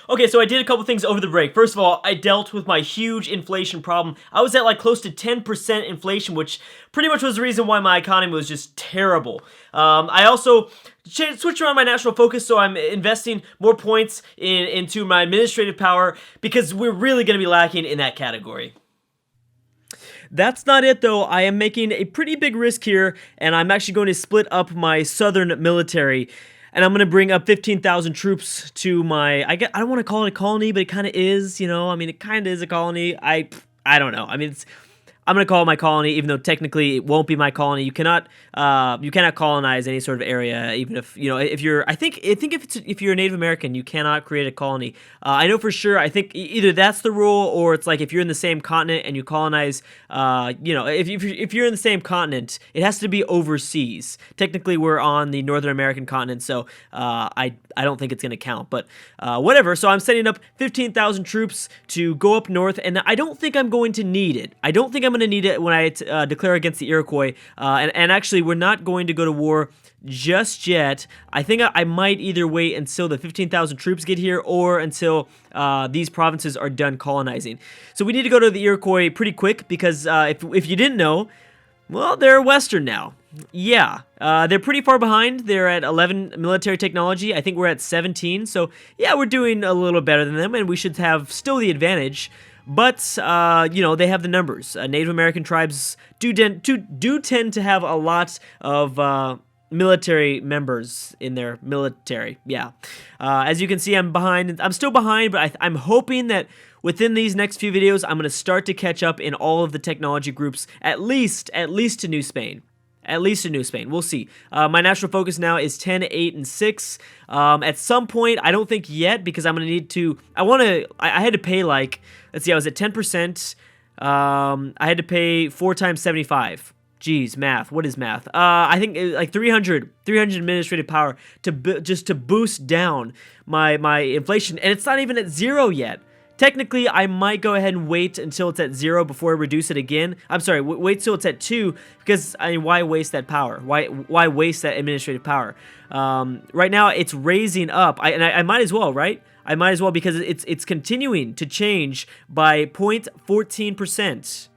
Okay, so I did a couple things over the break. First of all, I dealt with my huge inflation problem. I was at like close to 10% inflation, which pretty much was the reason why my economy was just terrible. I also switched around my national focus, so I'm investing more points into my administrative power because we're really going to be lacking in that category. That's not it though. I am making a pretty big risk here, and I'm actually going to split up my southern military. And I'm going to bring up 15,000 troops to my, I don't want to call it a colony, but it kind of is, you know, I mean, it kind of is a colony. I don't know. I mean, I'm gonna call it my colony, even though technically it won't be my colony. You cannot colonize any sort of area, even if if you're. I think if you're a Native American, you cannot create a colony. I know for sure. I think either that's the rule, or it's like if you're in the same continent and you colonize. If you're in the same continent, it has to be overseas. Technically, we're on the Northern American continent, so I don't think it's gonna count. But whatever. So I'm setting up 15,000 troops to go up north, and I don't think I'm going to need it. I don't think I'm going to need it when I declare against the Iroquois. And actually, we're not going to go to war just yet. I think I might either wait until the 15,000 troops get here or until these provinces are done colonizing. So we need to go to the Iroquois pretty quick because if you didn't know, well, they're Western now. Yeah, they're pretty far behind. They're at 11 military technology. I think we're at 17. So yeah, we're doing a little better than them, and we should have still the advantage. But, they have the numbers. Native American tribes do tend to have a lot of military members in their military. Yeah. As you can see, I'm behind. I'm still behind, but I'm hoping that within these next few videos, I'm going to start to catch up in all of the technology groups, at least to New Spain. At least to New Spain. We'll see. My national focus now is 10, 8, and 6. At some point, I don't think yet, because I'm going to need to... I had to pay like... Let's see, I was at 10%. I had to pay 4 times 75. Jeez, math. What is math? I think like 300 administrative power just to boost down my inflation. And it's not even at 0 yet. Technically, I might go ahead and wait until it's at 0 before I reduce it again. I'm sorry, wait till it's at 2, because, I mean, why waste that power? Why waste that administrative power? Right now, it's raising up. I might as well, right? I might as well, because it's continuing to change by 0.14%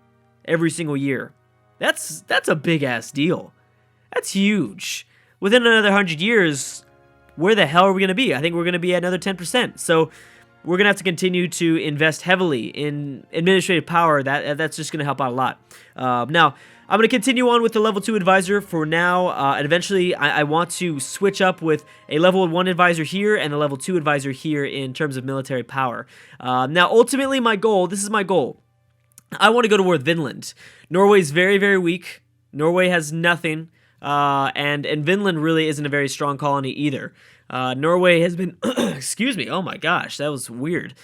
every single year. That's a big-ass deal. That's huge. Within another 100 years, where the hell are we going to be? I think we're going to be at another 10%. So we're going to have to continue to invest heavily in administrative power. That's just going to help out a lot. Now, I'm going to continue on with the level 2 advisor for now, and eventually I want to switch up with a level 1 advisor here and a level 2 advisor here in terms of military power. Now, ultimately, this is my goal. I want to go to war with Vinland. Norway's very, very weak. Norway has nothing, and Vinland really isn't a very strong colony either. Norway has been... excuse me. Oh my gosh, that was weird.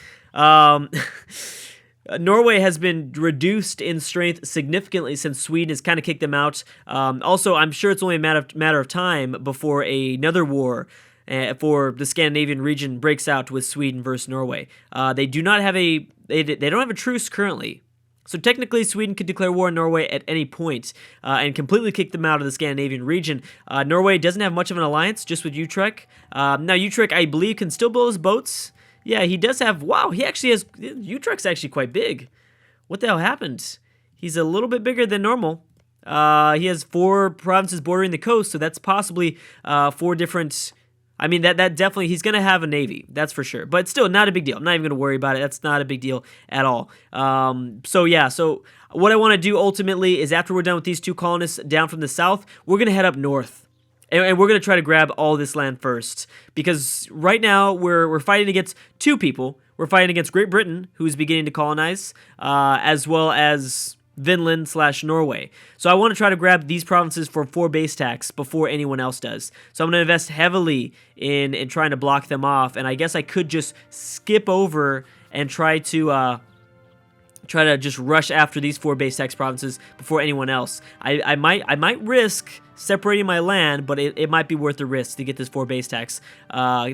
Norway has been reduced in strength significantly since Sweden has kind of kicked them out. Also, I'm sure it's only a matter of time before another war for the Scandinavian region breaks out with Sweden versus Norway. They do not have they don't have a truce currently. So technically, Sweden could declare war on Norway at any point and completely kick them out of the Scandinavian region. Norway doesn't have much of an alliance, just with Utrecht. Now, Utrecht, I believe, can still build his boats. Yeah, he does have... Wow, he actually has... Utrecht's actually quite big. What the hell happened? He's a little bit bigger than normal. He has 4 provinces bordering the coast, so that's possibly 4 different... I mean, that definitely, he's going to have a navy, that's for sure. But still, not a big deal. I'm not even going to worry about it. That's not a big deal at all. So what I want to do ultimately is after we're done with these 2 colonists down from the south, we're going to head up north. And we're going to try to grab all this land first. Because right now, we're fighting against 2 people. We're fighting against Great Britain, who's beginning to colonize, as well as Vinland/Norway. So I want to try to grab these provinces for 4 base tax before anyone else does. So I'm going to invest heavily in trying to block them off, and I guess I could just skip over and try to just rush after these 4 base tax provinces before anyone else. I might risk separating my land, but it might be worth the risk to get this 4 base tax.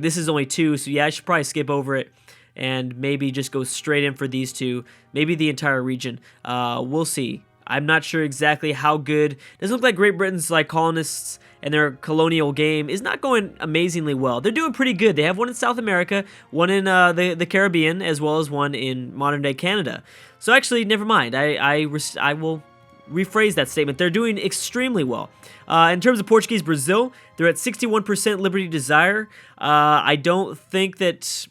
This is only 2, so yeah, I should probably skip over it and maybe just go straight in for these 2, maybe the entire region. We'll see. I'm not sure exactly how good. Doesn't look like Great Britain's like colonists and their colonial game is not going amazingly well. They're doing pretty good. They have one in South America, one in the Caribbean, as well as one in modern-day Canada. So actually, never mind. I will rephrase that statement. They're doing extremely well. In terms of Portuguese Brazil, they're at 61% liberty desire. I don't think it's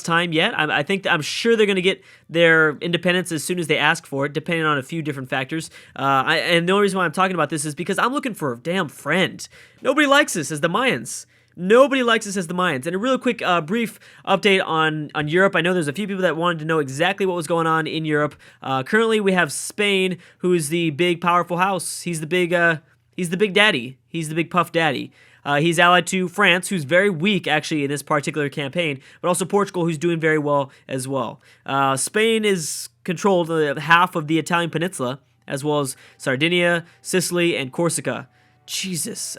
time yet. I'm sure they're going to get their independence as soon as they ask for it, depending on a few different factors. And the only reason why I'm talking about this is because I'm looking for a damn friend. Nobody likes us as the Mayans. Nobody likes us as the Mayans. And a real quick, brief update on Europe. I know there's a few people that wanted to know exactly what was going on in Europe. Currently, we have Spain, who's the big, powerful house. He's the big daddy. He's the big puff daddy. He's allied to France, who's very weak, actually, in this particular campaign, but also Portugal, who's doing very well as well. Spain is controlled half of the Italian peninsula, as well as Sardinia, Sicily, and Corsica. Jesus.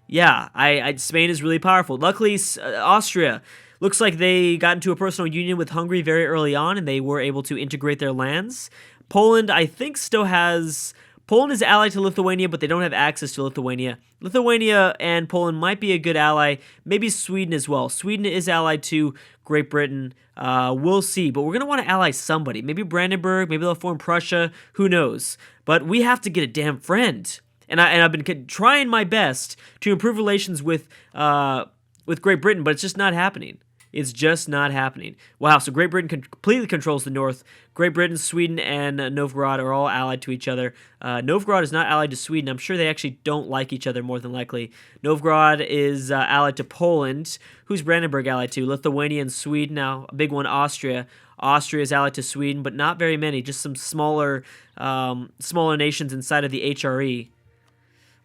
Yeah, Spain is really powerful. Luckily, Austria looks like they got into a personal union with Hungary very early on, and they were able to integrate their lands. Poland, I think, still has... Poland is allied to Lithuania, but they don't have access to Lithuania. Lithuania and Poland might be a good ally. Maybe Sweden as well. Sweden is allied to Great Britain. We'll see, but we're going to want to ally somebody. Maybe Brandenburg, maybe they'll form Prussia. Who knows? But we have to get a damn friend. And I've been trying my best to improve relations with Great Britain, but it's just not happening. It's just not happening. Wow, so Great Britain completely controls the north. Great Britain, Sweden, and Novgorod are all allied to each other. Novgorod is not allied to Sweden. I'm sure they actually don't like each other more than likely. Novgorod is allied to Poland. Who's Brandenburg allied to? Lithuania and Sweden. Now, a big one, Austria. Austria is allied to Sweden, but not very many. Just some smaller nations inside of the HRE.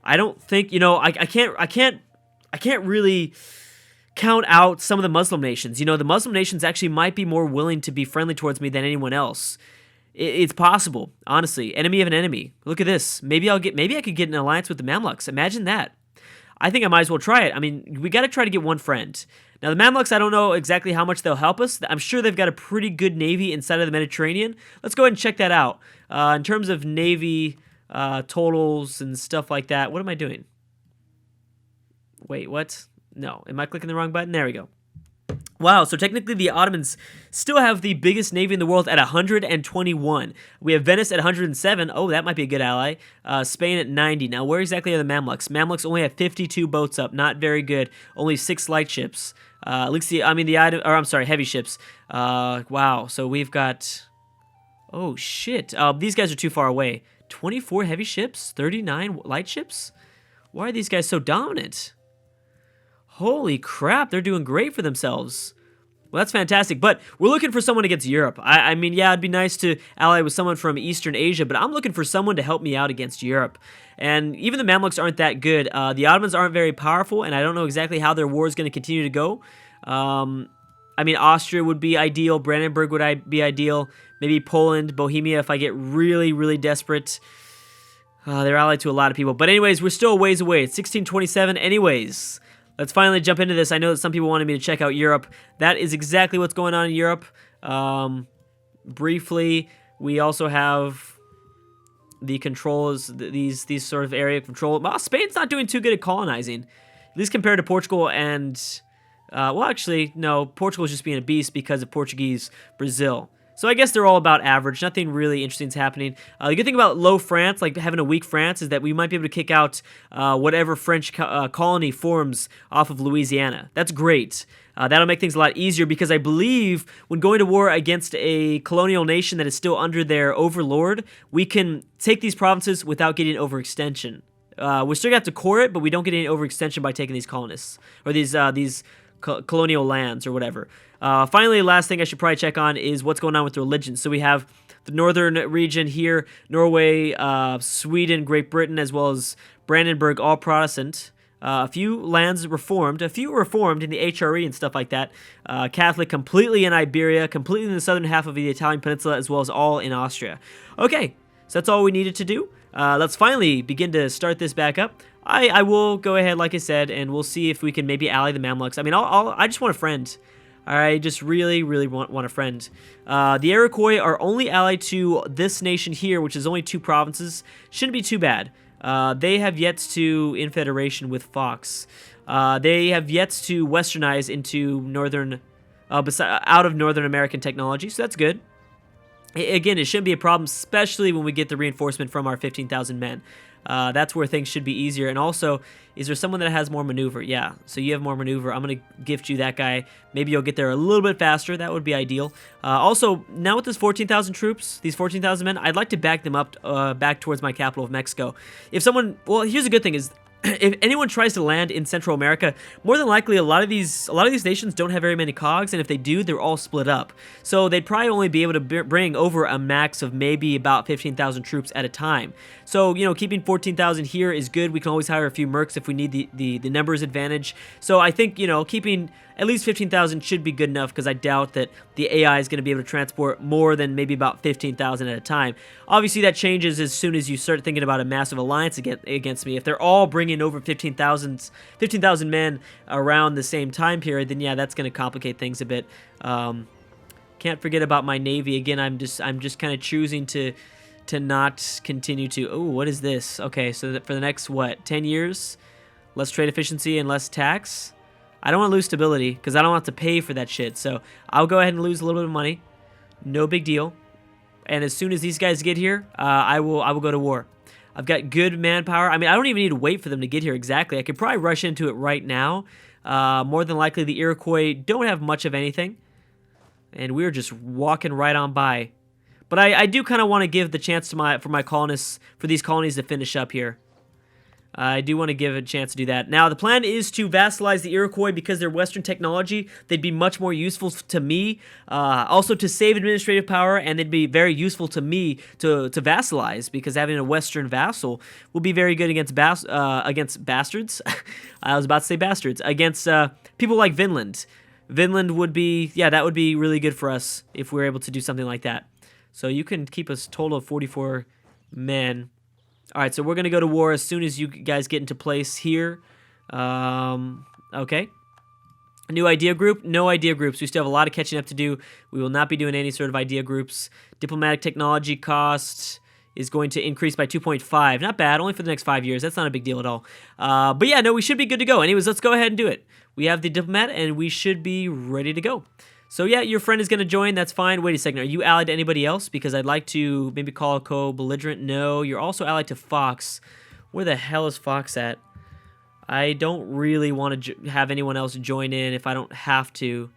I don't think, I can't really count out some of the Muslim nations. The Muslim nations actually might be more willing to be friendly towards me than anyone else. It's possible, honestly. Enemy of an enemy. Look at this. Maybe I could get an alliance with the Mamluks. Imagine that. I think I might as well try it. I mean, we got to try to get one friend. Now, the Mamluks, I don't know exactly how much they'll help us. I'm sure they've got a pretty good navy inside of the Mediterranean. Let's go ahead and check that out. In terms of navy totals and stuff like that, what am I doing? Wait, what? No, am I clicking the wrong button? There we go. Wow, so technically the Ottomans still have the biggest navy in the world at 121. We have Venice at 107. Oh, that might be a good ally. Spain at 90. Now, where exactly are the Mamluks? Mamluks only have 52 boats up. Not very good. Only 6 light ships. At least heavy ships. Wow, so we've got... Oh, shit. These guys are too far away. 24 heavy ships? 39 light ships? Why are these guys so dominant? Holy crap, they're doing great for themselves. Well, that's fantastic, but we're looking for someone against Europe. I mean, yeah, it'd be nice to ally with someone from Eastern Asia, but I'm looking for someone to help me out against Europe. And even the Mamluks aren't that good. The Ottomans aren't very powerful, and I don't know exactly how their war is going to continue to go. I mean, Austria would be ideal. Brandenburg would be ideal. Maybe Poland, Bohemia if I get really, really desperate. They're allied to a lot of people. But anyways, we're still a ways away. It's 1627 anyways. Let's finally jump into this. I know that some people wanted me to check out Europe. That is exactly what's going on in Europe. Briefly, we also have the controls, these sort of area control. Well, Spain's not doing too good at colonizing, at least compared to Portugal and... well, actually, no. Portugal's just being a beast because of Portuguese Brazil. So I guess they're all about average. Nothing really interesting is happening. The good thing about low France, like having a weak France, is that we might be able to kick out whatever French colony forms off of Louisiana. That's great. That'll make things a lot easier because I believe when going to war against a colonial nation that is still under their overlord, we can take these provinces without getting overextension. We're still going to have to core it, but we don't get any overextension by taking these colonists or these colonial lands or whatever. Finally, last thing I should probably check on is what's going on with religion. So we have the northern region here, Norway, Sweden, Great Britain, as well as Brandenburg, all Protestant. A few lands reformed, a few reformed in the HRE and stuff like that. Catholic completely in Iberia, completely in the southern half of the Italian peninsula, as well as all in Austria. Okay, so that's all we needed to do. Let's finally begin to start this back up. I will go ahead, like I said, and we'll see if we can maybe ally the Mamluks. I mean, I just want a friend. I just really, really want a friend. The Iroquois are only allied to this nation here, which is only 2 provinces. Shouldn't be too bad. They have yet to in federation with Fox. They have yet to westernize into out of Northern American technology, so that's good. Again, it shouldn't be a problem, especially when we get the reinforcement from our 15,000 men. That's where things should be easier. And also, is there someone that has more maneuver? Yeah, so you have more maneuver. I'm going to gift you that guy. Maybe you'll get there a little bit faster. That would be ideal. Also, now with this 14,000 troops, these 14,000 men, I'd like to back them up back towards my capital of Mexico. If someone, well, here's a good thing is, if anyone tries to land in Central America, more than likely a lot of these nations don't have very many cogs, and if they do, they're all split up. So they'd probably only be able to bring over a max of maybe about 15,000 troops at a time. So, you know, keeping 14,000 here is good. We can always hire a few mercs if we need the numbers advantage. So I think, you know, keeping at least 15,000 should be good enough, because I doubt that the AI is going to be able to transport more than maybe about 15,000 at a time. Obviously, that changes as soon as you start thinking about a massive alliance against me. If they're all bringing over 15,000 men around the same time period, then yeah, that's going to complicate things a bit. Can't forget about my navy. Again, I'm just kind of choosing to not continue to. Oh, what is this? Okay, so for the next, what, 10 years, less trade efficiency and less tax. I don't want to lose stability, because I don't have to pay for that shit. So I'll go ahead and lose a little bit of money. No big deal. And as soon as these guys get here, I will go to war. I've got good manpower. I mean, I don't even need to wait for them to get here exactly. I could probably rush into it right now. More than likely, the Iroquois don't have much of anything, and we're just walking right on by. But I do kind of want to give the chance to for these colonies to finish up here. I do want to give a chance to do that. Now, the plan is to vassalize the Iroquois because they're Western technology. They'd be much more useful to me, also to save administrative power, and they'd be very useful to me to vassalize, because having a Western vassal will be very good against bastards. I was about to say bastards. Against people like Vinland. Vinland would be, yeah, that would be really good for us if we were able to do something like that. So you can keep a total of 44 men. All right, so we're going to go to war as soon as you guys get into place here. Okay. New idea group? No idea groups. We still have a lot of catching up to do. We will not be doing any sort of idea groups. Diplomatic technology cost is going to increase by 2.5. Not bad, only for the next 5 years. That's not a big deal at all. But yeah, no, we should be good to go. Anyways, let's go ahead and do it. We have the diplomat, and we should be ready to go. So yeah, your friend is going to join. That's fine. Wait a second. Are you allied to anybody else? Because I'd like to maybe call a co-belligerent. No, you're also allied to Fox. Where the hell is Fox at? I don't really want to have anyone else join in if I don't have to.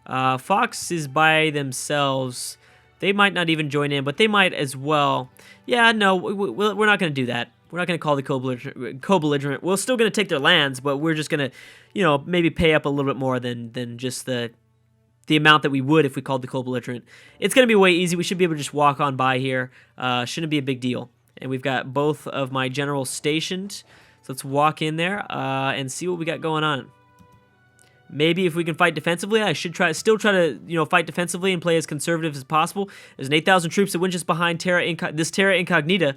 Fox is by themselves. They might not even join in, but they might as well. Yeah, no, we're not going to do that. We're not going to call the co-belligerent. We're still going to take their lands, but we're just going to, you know, maybe pay up a little bit more than just the amount that we would if we called the co-belligerent. It's going to be way easy. We should be able to just walk on by here. Shouldn't be a big deal. And we've got both of my generals stationed. So let's walk in there and see what we got going on. Maybe if we can fight defensively, I should still try to, you know, fight defensively and play as conservative as possible. There's an 8,000 troops that went just behind Terra Incognita.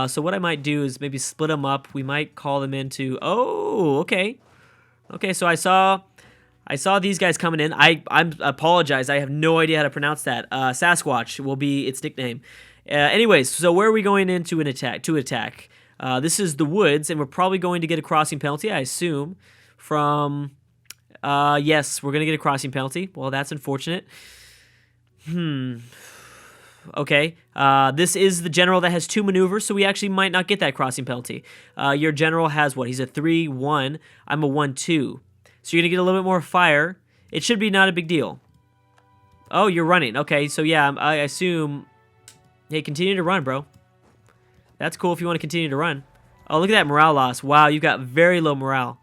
So what I might do is maybe split them up. We might call them into. Oh, okay. Okay, so I saw these guys coming in. I apologize. I have no idea how to pronounce that. Sasquatch will be its nickname. Anyways, so where are we going into an attack? This is the woods, and we're probably going to get a crossing penalty, I assume, from. Yes, we're going to get a crossing penalty. Well, that's unfortunate. Okay. This is the general that has 2 maneuvers, so we actually might not get that crossing penalty. Your general has what? He's a 3-1. I'm a 1-2. So you're going to get a little bit more fire. It should be not a big deal. Oh, you're running. Okay, so yeah, I assume. Hey, continue to run, bro. That's cool if you want to continue to run. Oh, look at that morale loss. Wow, you've got very low morale.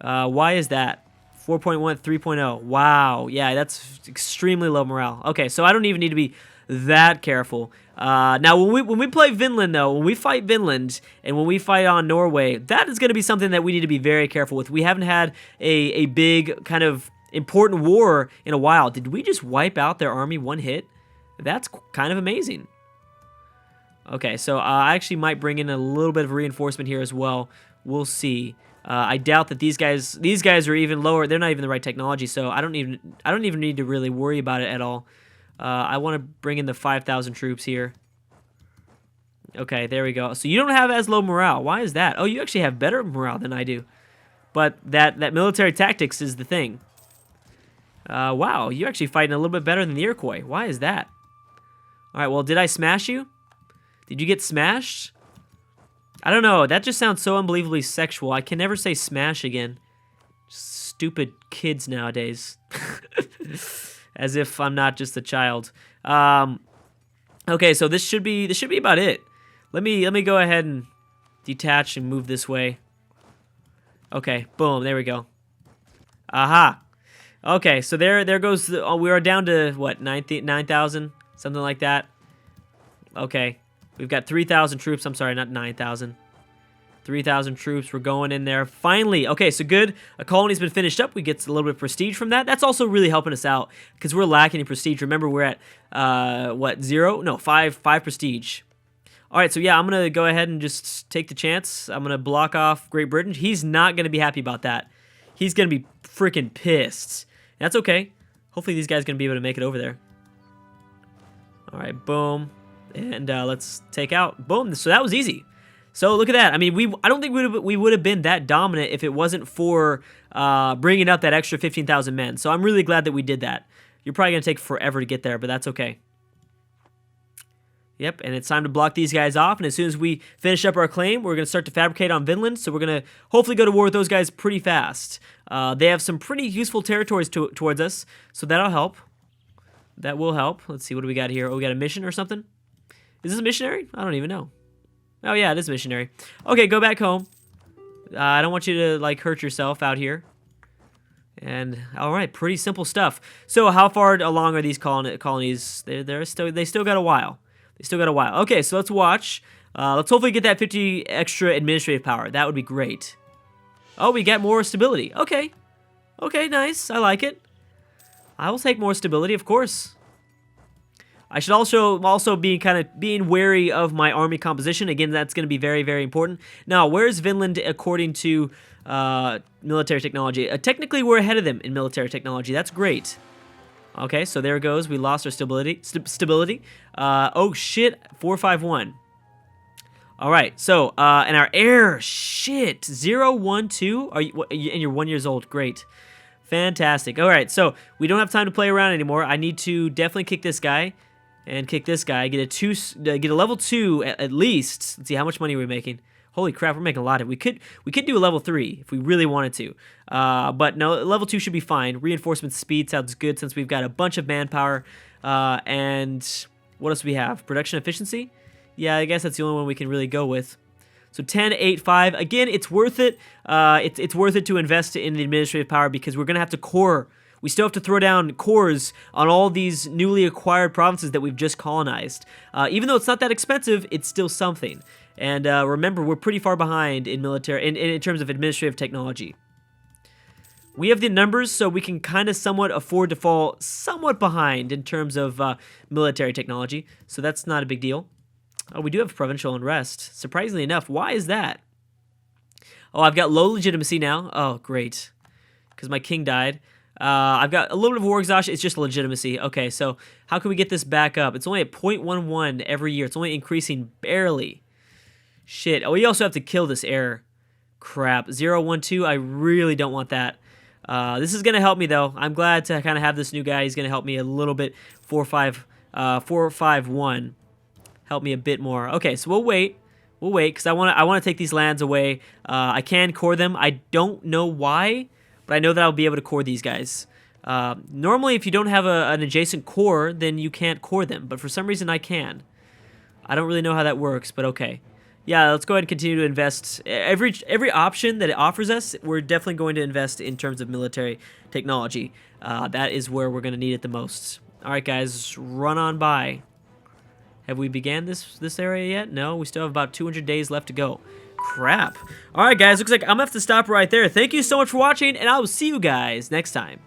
Why is that? 4.1, 3.0. Wow. Yeah, that's extremely low morale. Okay, so I don't even need to be that careful. Now, when we play Vinland, though, when we fight Vinland and when we fight on Norway, that is going to be something that we need to be very careful with. We haven't had a big kind of important war in a while. Did we just wipe out their army one hit? That's kind of amazing. Okay, so I actually might bring in a little bit of reinforcement here as well. We'll see. I doubt that these guys are even lower. They're not even the right technology, so I don't even need to really worry about it at all. I want to bring in the 5,000 troops here. Okay, there we go. So you don't have as low morale. Why is that? Oh, you actually have better morale than I do. But that military tactics is the thing. Wow, you're actually fighting a little bit better than the Iroquois. Why is that? All right, well, did I smash you? Did you get smashed? I don't know. That just sounds so unbelievably sexual. I can never say smash again. Stupid kids nowadays. As if I'm not just a child. Okay, so this should be about it. Let me go ahead and detach and move this way. Okay, boom, there we go. Aha. Okay, so there goes we are down to what, 9,000, something like that. Okay. We've got 3,000 troops. I'm sorry, not 9,000. 3,000 troops. We're going in there. Finally. Okay, so good. A colony's been finished up. We get a little bit of prestige from that. That's also really helping us out because we're lacking in prestige. Remember, we're at, what, 0? No, 5 prestige. All right, so yeah, I'm going to go ahead and just take the chance. I'm going to block off Great Britain. He's not going to be happy about that. He's going to be freaking pissed. That's okay. Hopefully these guys are going to be able to make it over there. All right, boom. And let's take out, boom. So that was easy. So look at that. I mean, I don't think we would have been that dominant if it wasn't for bringing up that extra 15,000 men. So I'm really glad that we did that. You're probably going to take forever to get there, but that's okay. Yep, and it's time to block these guys off. And as soon as we finish up our claim, we're going to start to fabricate on Vinland. So we're going to hopefully go to war with those guys pretty fast. They have some pretty useful territories towards us, so that'll help. That will help. Let's see, what do we got here? Oh, we got a mission or something? Is this a missionary? I don't even know. Oh, yeah, it is a missionary. Okay, go back home. I don't want you to, like, hurt yourself out here. And, all right, pretty simple stuff. So how far along are these colonies? They still got a while. They still got a while. Okay, so let's watch. Let's hopefully get that 50 extra administrative power. That would be great. Oh, we got more stability. Okay. Okay, nice. I like it. I will take more stability, of course. I should also be being wary of my army composition. Again, that's going to be very, very important. Now, where's Vinland according to military technology? Technically, we're ahead of them in military technology. That's great. Okay, so there it goes. We lost our stability. Oh, shit. 451. All right, so, and our air, shit. 0, 1, 2. And you're 1 year old. Great. Fantastic. All right, so we don't have time to play around anymore. I need to definitely kick this guy. And kick this guy, get a level 2 at least. Let's see, how much money are we making? Holy crap, we're making a lot of. We could do a level 3 if we really wanted to. But no, level 2 should be fine. Reinforcement speed sounds good since we've got a bunch of manpower. And what else do we have? Production efficiency? Yeah, I guess that's the only one we can really go with. So 10, 8, 5. Again, it's worth it. It's worth it to invest in the administrative power because we're going to have to core. We still have to throw down cores on all these newly acquired provinces that we've just colonized. Even though it's not that expensive, it's still something. And remember, we're pretty far behind in military, in terms of administrative technology. We have the numbers, so we can kind of somewhat afford to fall somewhat behind in terms of military technology. So that's not a big deal. Oh, we do have provincial unrest. Surprisingly enough, why is that? Oh, I've got low legitimacy now. Oh, great. Because my king died. I've got a little bit of war exhaustion. It's just legitimacy. Okay, so how can we get this back up? It's only at 0.11 every year. It's only increasing barely. Shit. Oh, we also have to kill this error. Crap. 0, 1, 2. I really don't want that. This is going to help me, though. I'm glad to kind of have this new guy. He's going to help me a little bit. 4, 5, 1. Help me a bit more. Okay, so we'll wait. We'll wait, because I want to take these lands away. I can core them. I don't know why, but I know that I'll be able to core these guys. Normally, if you don't have an adjacent core, then you can't core them. But for some reason, I can. I don't really know how that works, but okay. Yeah, let's go ahead and continue to invest. Every option that it offers us, we're definitely going to invest in terms of military technology. That is where we're going to need it the most. All right, guys, run on by. Have we began this area yet? No, we still have about 200 days left to go. Crap. All right, guys, looks like I'm going to have to stop right there. Thank you so much for watching, and I will see you guys next time.